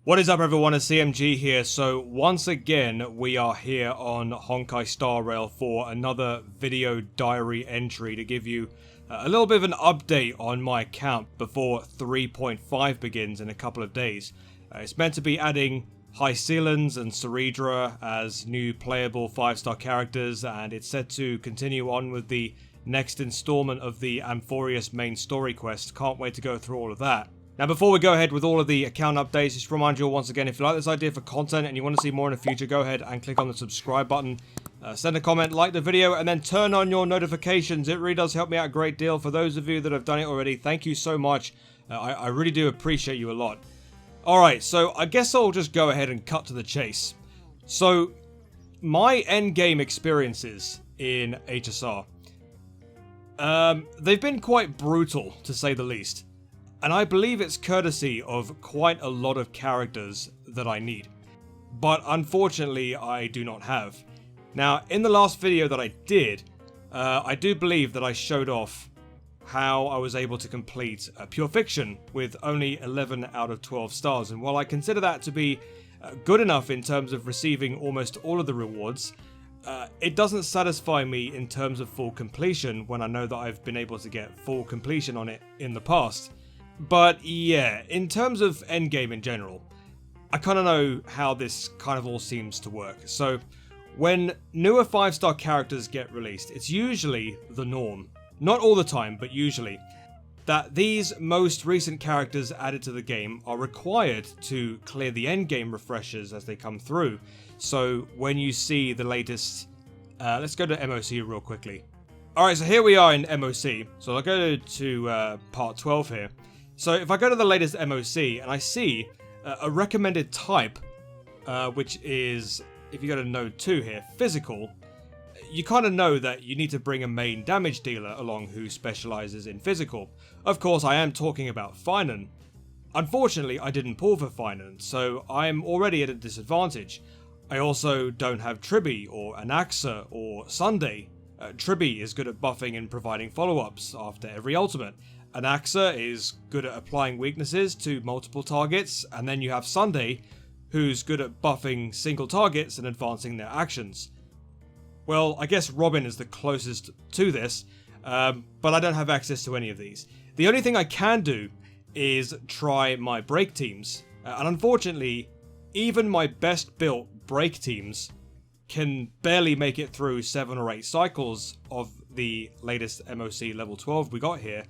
What is up everyone, it's CMG here. So once again we are here on Honkai Star Rail for another video diary entry to give you a little bit of an update on my account before 3.5 begins in a couple of days. It's meant to be adding Hysilens and Cerydra as new playable 5-star characters, and it's set to continue on with the next installment of the Amphorius main story quest. Can't wait to go through all of that. Now before we go ahead with all of the account updates, just to remind you all once again, if you like this idea for content and you want to see more in the future, go ahead and click on the subscribe button, send a comment, like the video, and then turn on your notifications. It really does help me out a great deal. For those of you that have done it already, thank you so much. I really do appreciate you a lot. Alright, so I guess I'll just go ahead and cut to the chase. So, my endgame experiences in HSR, they've been quite brutal, to say the least. And I believe it's courtesy of quite a lot of characters that I need. But unfortunately, I do not have. Now, in the last video that I did, I do believe that I showed off how I was able to complete Pure Fiction with only 11 out of 12 stars. And while I consider that to be good enough in terms of receiving almost all of the rewards, it doesn't satisfy me in terms of full completion when I know that I've been able to get full completion on it in the past. But yeah, in terms of endgame in general, I kind of know how this kind of all seems to work. So, when newer 5-star characters get released, it's usually the norm, not all the time, but usually, that these most recent characters added to the game are required to clear the endgame refreshers as they come through. So, when you see the latest, let's go to MOC real quickly. Alright, so here we are in MOC, so I'll go to part 12 here. So if I go to the latest MOC and I see a recommended type, which is, if you go to node 2 here, physical, you kind of know that you need to bring a main damage dealer along who specializes in physical. Of course, I am talking about Finan. Unfortunately, I didn't pull for Finan, so I'm already at a disadvantage. I also don't have Tribby or Anaxa or Sunday. Tribby is good at buffing and providing follow-ups after every ultimate. Anaxa is good at applying weaknesses to multiple targets, and then you have Sunday, who's good at buffing single targets and advancing their actions. Well, I guess Robin is the closest to this, but I don't have access to any of these. The only thing I can do is try my break teams, and unfortunately, even my best built break teams can barely make it through 7 or 8 cycles of the latest MOC level 12 we got here,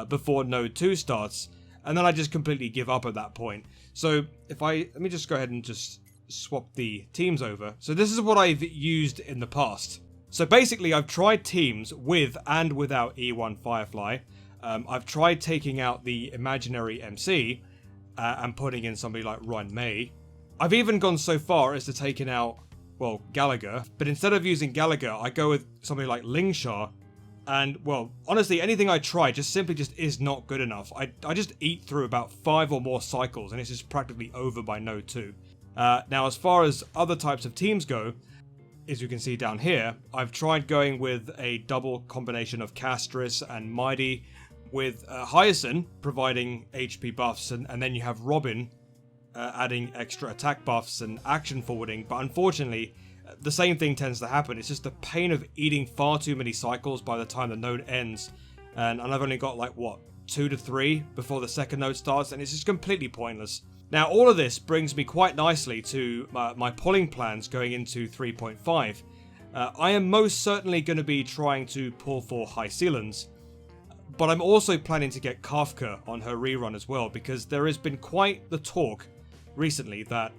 before node 2 starts, and then I just completely give up at that point. So let me just go ahead and just swap the teams over. So this is what I've used in the past. So basically I've tried teams with and without E1 Firefly. I've tried taking out the imaginary MC and putting in somebody like Ryan May. I've even gone so far as to taking out, well, Gallagher, but instead of using Gallagher, I go with somebody like Lingsha. And, well, honestly, anything I try just is not good enough. I just eat through about 5 or more cycles, and it's just practically over by node 2. Now, as far as other types of teams go, as you can see down here, I've tried going with a double combination of Castris and Mighty, with Hysilens providing HP buffs, and then you have Robin adding extra attack buffs and action forwarding, but unfortunately, the same thing tends to happen. It's just the pain of eating far too many cycles by the time the node ends. And I've only got like, what, 2 to 3 before the second node starts, and it's just completely pointless. Now, all of this brings me quite nicely to my pulling plans going into 3.5. I am most certainly going to be trying to pull for Hysilens, but I'm also planning to get Kafka on her rerun as well, because there has been quite the talk recently that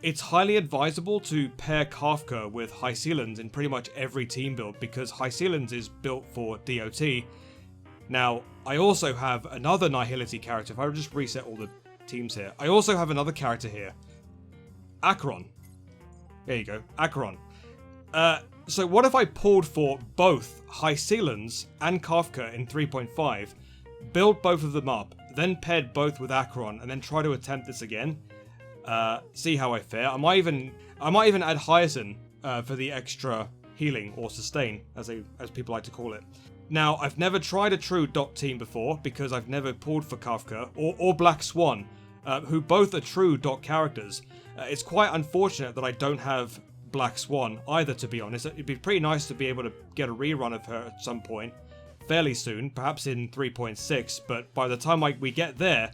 it's highly advisable to pair Kafka with Hysilens in pretty much every team build, because Hysilens is built for DOT. Now, I also have another Nihility character. If I just reset all the teams here, I also have another character here, Acheron. There you go, Acheron. So what if I pulled for both Hysilens and Kafka in 3.5, build both of them up, then paired both with Acheron, and then try to attempt this again? See how I fare. I might even add Hyacinth for the extra healing or sustain, as people like to call it. Now, I've never tried a true dot team before because I've never pulled for Kafka or Black Swan. who both are true dot characters. It's quite unfortunate that I don't have Black Swan either, to be honest. It'd be pretty nice to be able to get a rerun of her at some point, fairly soon, perhaps in 3.6, but by the time we get there,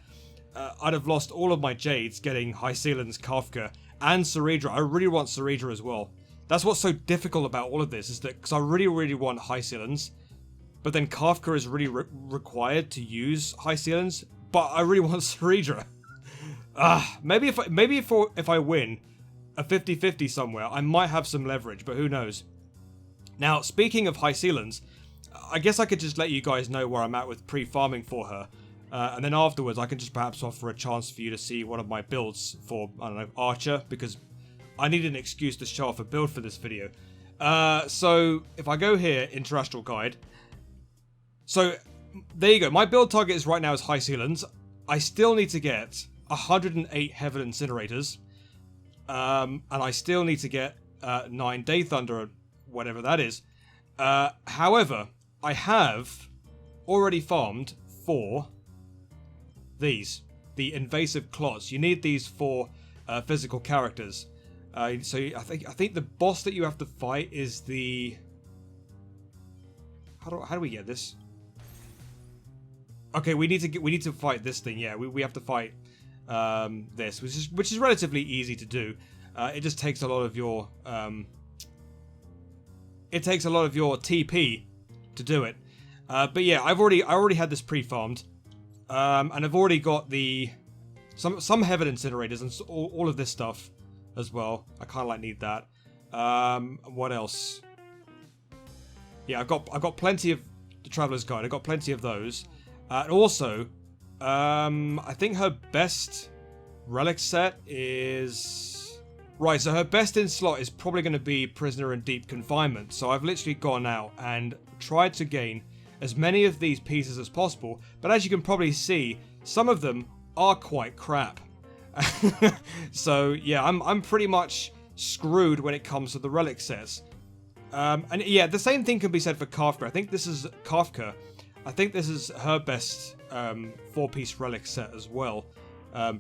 I'd have lost all of my Jades getting Hysilens, Kafka, and Cerydra. I really want Cerydra as well. That's what's so difficult about all of this, is that because I really want Hysilens, but then Kafka is really required to use Hysilens, but I really want Cerydra. Maybe if I win a 50-50 somewhere, I might have some leverage, but who knows. Now, speaking of Hysilens, I guess I could just let you guys know where I'm at with pre-farming for her. And then afterwards, I can just perhaps offer a chance for you to see one of my builds for, I don't know, Archer, because I need an excuse to show off a build for this video. So, if I go here, Interastral Guide. So, there you go. My build target is right now is Hysilens. I still need to get 108 Heaven Incinerators. And I still need to get 9 Day Thunder, whatever that is. However, I have already farmed for these, the Invasive Clots. You need these for physical characters. So I think the boss that you have to fight is the... How do we get this? Okay, we need to fight this thing. Yeah, we have to fight this, which is relatively easy to do. It just takes a lot of your TP to do it. But yeah, I already had this pre-farmed, and I've already got some Heaven Incinerators and all of this stuff as well. I kind of like need that. What else? Yeah, I've got plenty of the Traveler's Guide. I've got plenty of those. And also, I think her best relic set is... Right, so her best in slot is probably going to be Prisoner in Deep Confinement. So I've literally gone out and tried to gain as many of these pieces as possible. But as you can probably see, some of them are quite crap. So yeah, I'm pretty much screwed when it comes to the relic sets. And yeah, the same thing can be said for Kafka. I think this is Kafka. I think this is her best 4-piece relic set as well.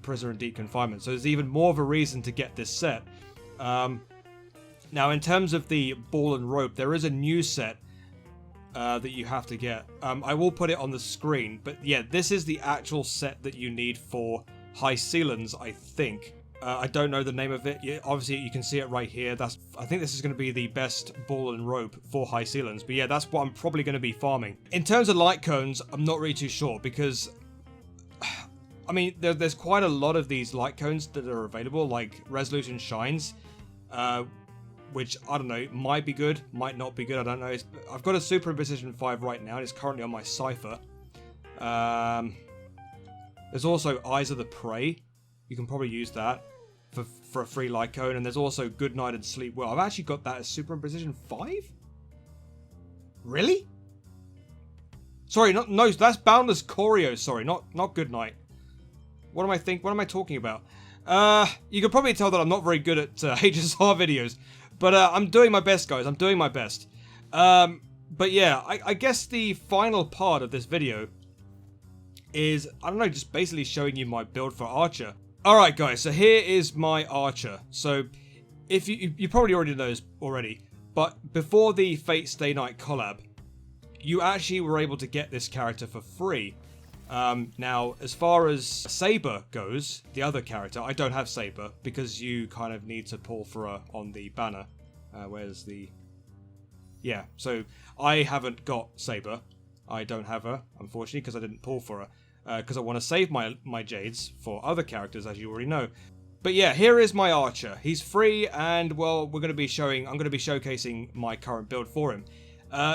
Prisoner in Deep Confinement. So there's even more of a reason to get this set. Now, in terms of the Ball and Rope, there is a new set that you have to get. I will put it on the screen, but yeah, this is the actual set that you need for Hysilens, I think. I don't know the name of it. Yeah, obviously, you can see it right here. I think this is going to be the best Ball and Rope for Hysilens, but yeah, that's what I'm probably going to be farming. In terms of light cones, I'm not really too sure, because I mean, there's quite a lot of these light cones that are available, like Resolution Shines, which, I don't know, might be good, might not be good, I don't know. I've got a Super Imposition 5 right now, and it's currently on my Cypher. There's also Eyes of the Prey. You can probably use that for a free light cone, and there's also Good Night and Sleep Well. I've actually got that as Super Imposition 5? Really? Sorry, no, that's Boundless Choreo, sorry, not Good Night. What am I talking about? You can probably tell that I'm not very good at HSR videos, but I'm doing my best, guys. I'm doing my best. But yeah, I guess the final part of this video is, I don't know, just basically showing you my build for Archer. Alright guys, so here is my Archer. So, if you probably already know this already, but before the Fate Stay Night collab, you actually were able to get this character for free. Now, as far as Saber goes, the other character, I don't have Saber, because you kind of need to pull for her on the banner. Where's the... Yeah, so I haven't got Saber. I don't have her, unfortunately, because I didn't pull for her. Because I want to save my Jades for other characters, as you already know. But yeah, here is my Archer. He's free, and well, I'm going to be showcasing my current build for him.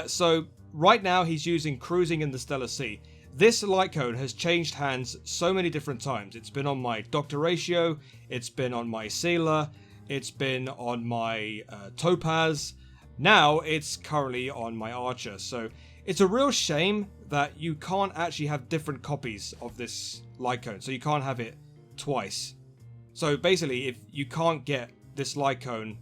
So right now, he's using Cruising in the Stellar Sea. This light cone has changed hands so many different times. It's been on my Doctor Ratio, it's been on my Sailor, it's been on my Topaz. Now it's currently on my Archer. So it's a real shame that you can't actually have different copies of this light cone. So you can't have it twice. So basically, if you can't get this light cone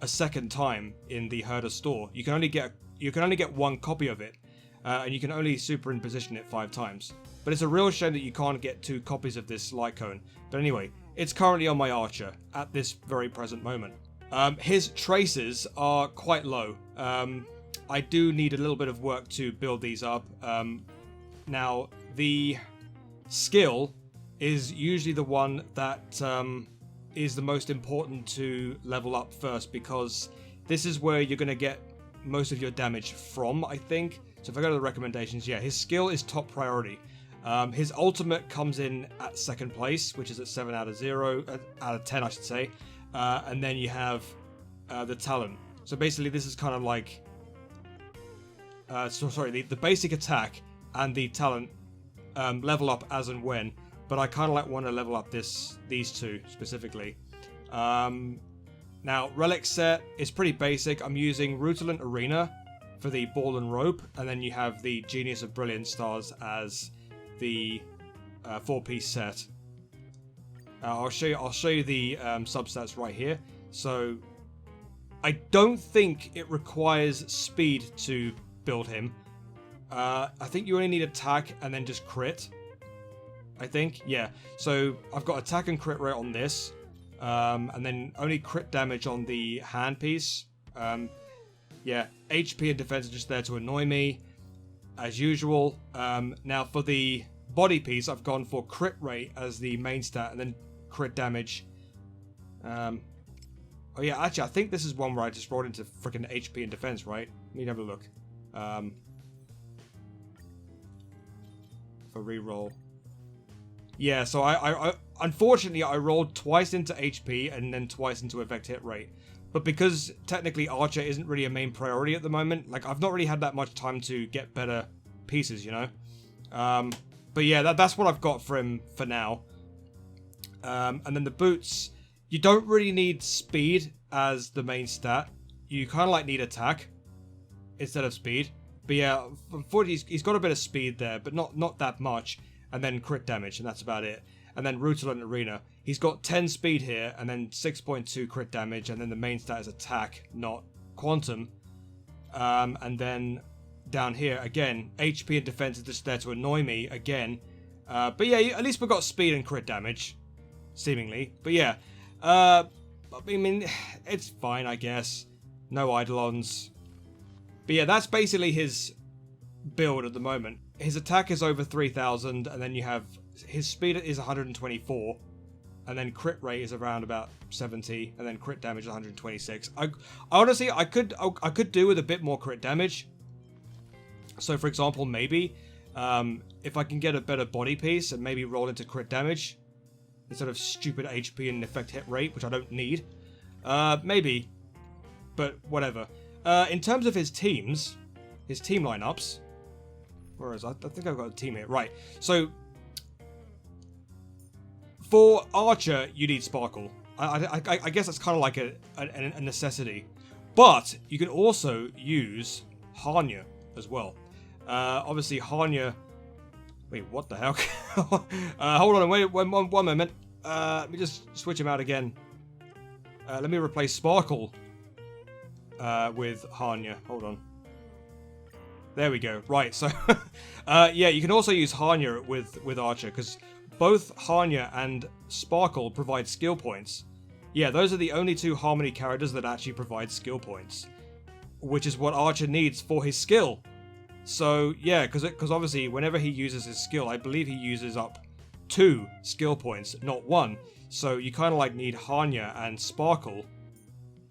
a second time in the Herder store, you can only get one copy of it. And you can only superimposition it 5 times. But it's a real shame that you can't get 2 copies of this light cone. But anyway, it's currently on my archer at this very present moment. His traces are quite low. I do need a little bit of work to build these up. Now, the skill is usually the one that is the most important to level up first, because this is where you're going to get most of your damage from, I think. So if I go to the recommendations, yeah, his skill is top priority. His ultimate comes in at 2nd place, which is at 7 out of 10, I should say. And then you have the talent. So basically, this is kind of like... the basic attack and the talent level up as and when. But I kind of want to level up these 2 specifically. Now, relic set is pretty basic. I'm using Rutilant Arena for the ball and rope, and then you have the Genius of Brilliant Stars as the 4-piece set. I'll show you the substats right here. So I don't think it requires speed to build him. I think you only need attack and then just crit. I think, yeah. So I've got attack and crit rate on this, and then only crit damage on the hand piece. Yeah, HP and defense are just there to annoy me, as usual. Now for the body piece, I've gone for crit rate as the main stat, and then crit damage. Oh yeah, actually, I think this is one where I just rolled into freaking HP and defense, right? Let me have a look. For reroll. Yeah, so I unfortunately I rolled twice into HP and then twice into effect hit rate. But because technically Archer isn't really a main priority at the moment, like I've not really had that much time to get better pieces, you know? But yeah, that's what I've got for him for now. And then the boots, you don't really need speed as the main stat. You kind of like need attack instead of speed. But yeah, unfortunately he's got a bit of speed there, but not that much. And then crit damage, and that's about it. And then Rutilant Arena, he's got 10 speed here, and then 6.2 crit damage, and then the main stat is attack, not quantum. And then down here, again, HP and defense is just there to annoy me, again. But yeah, at least we've got speed and crit damage, seemingly. But yeah, I mean, it's fine, I guess. No Eidolons. But yeah, that's basically his build at the moment. His attack is over 3,000, and then you have his speed is 124, and then crit rate is around about 70, and then crit damage is 126. Honestly, I could do with a bit more crit damage. So for example, maybe if I can get a better body piece and maybe roll into crit damage instead of stupid HP and effect hit rate, which I don't need. Maybe, but whatever. In terms of his team lineups. Where is I think I've got a team here. Right. So for Archer, you need Sparkle. I guess that's kind of like a necessity. But you can also use Hanya as well. Obviously, Hanya... Wait, what the hell? Hold on, wait one moment. Let me just switch him out again. Let me replace Sparkle with Hanya. Hold on. There we go. Right, so... yeah, you can also use Hanya with Archer, because both Hanya and Sparkle provide skill points. Yeah, those are the only 2 Harmony characters that actually provide skill points, which is what Archer needs for his skill. So, yeah, because obviously, whenever he uses his skill, I believe he uses up 2 skill points, not 1. So you kind of like need Hanya and Sparkle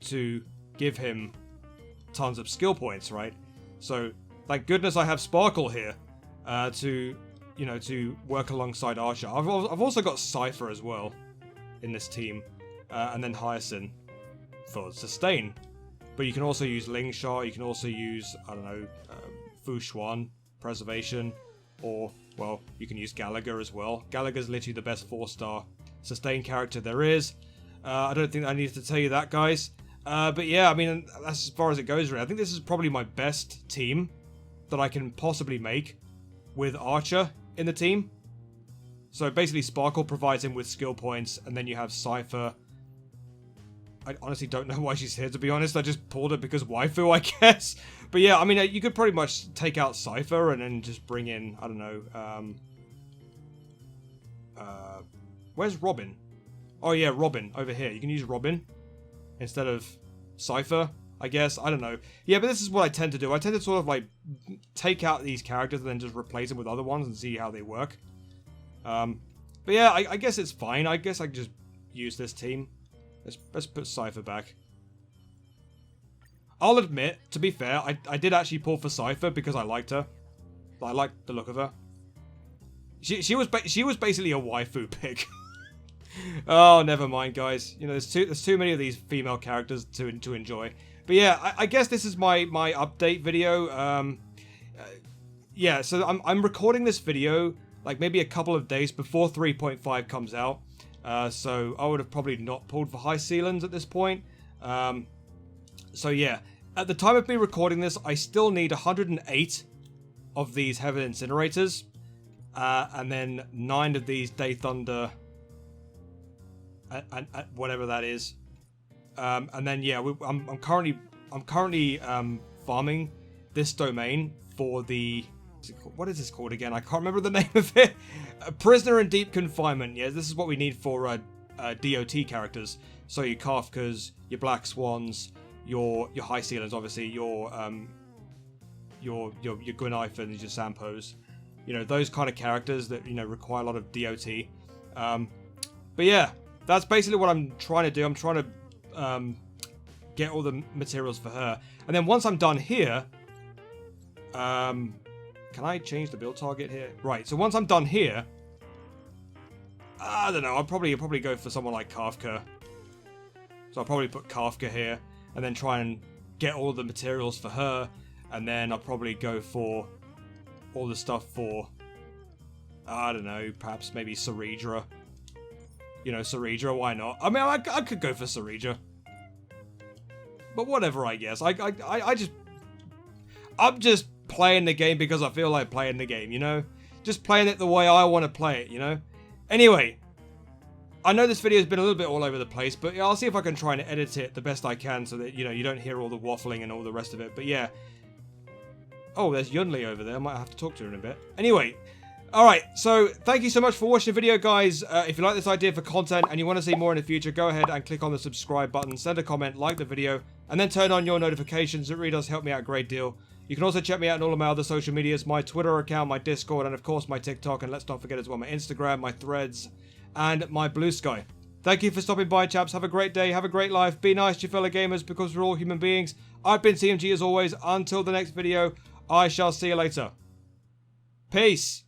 to give him tons of skill points, right? So... Thank goodness I have Sparkle here to work alongside Archer. I've also got Cypher as well in this team, and then Hysilens for sustain. But you can also use Ling Shot. You can also use Fu Xuan preservation, or well, you can use Gallagher as well. Gallagher's literally the best 4-star sustain character there is. I don't think I need to tell you that, guys. But yeah, I mean that's as far as it goes. Really, I think this is probably my best team that I can possibly make with Archer in the team. So basically Sparkle provides him with skill points, and then you have Cypher. I honestly don't know why she's here, to be honest. I just pulled it because waifu, I guess. But yeah, I mean, you could pretty much take out Cypher and then just bring in, I don't know, Where's Robin? Oh yeah, Robin, over here. You can use Robin instead of Cypher, I guess. I don't know. Yeah, but this is what I tend to do. I tend to sort of like take out these characters and then just replace them with other ones and see how they work. But yeah, I guess it's fine. I guess I can just use this team. Let's put Cypher back. I'll admit, to be fair, I did actually pull for Cypher because I liked her. I liked the look of her. She was basically a waifu pick. Oh, never mind, guys. You know, there's too many of these female characters to enjoy. But yeah, I guess this is my update video. Yeah, so I'm recording this video like maybe a couple of days before 3.5 comes out. So I would have probably not pulled for Hysilens at this point. So yeah, at the time of me recording this, I still need 108 of these Heaven Incinerators, and then 9 of these Day Thunder, and whatever that is. And then yeah, I'm currently farming this domain for the. What is this called again? I can't remember the name of it. Prisoner in Deep Confinement. Yeah, this is what we need for DOT characters. So your Kafkas, your Black Swans, your Hysilens, obviously, your Gwynaethans, your Sampos. You know, those kind of characters that, you know, require a lot of DOT. But yeah, that's basically what I'm trying to do. I'm trying to get all the materials for her. And then once I'm done here, can I change the build target here? Right, so once I'm done here, I don't know, I'll probably go for someone like Kafka. So I'll probably put Kafka here, and then try and get all the materials for her, and then I'll probably go for all the stuff for, I don't know, perhaps maybe Cerydra. You know, Cerydra, why not? I mean, I could go for Cerydra. But whatever, I guess. I'm just playing the game because I feel like playing the game, you know? Just playing it the way I want to play it, you know? Anyway, I know this video has been a little bit all over the place, but I'll see if I can try and edit it the best I can so that, you know, you don't hear all the waffling and all the rest of it. But yeah. Oh, there's Yunli over there. I might have to talk to her in a bit. Anyway, alright, so thank you so much for watching the video, guys. If you like this idea for content and you want to see more in the future, go ahead and click on the subscribe button, send a comment, like the video, and then turn on your notifications. It really does help me out a great deal. You can also check me out on all of my other social medias, my Twitter account, my Discord, and of course my TikTok, and let's not forget as well my Instagram, my Threads, and my Blue Sky. Thank you for stopping by, chaps. Have a great day, have a great life, be nice to your fellow gamers because we're all human beings. I've been TMG as always. Until the next video, I shall see you later. Peace.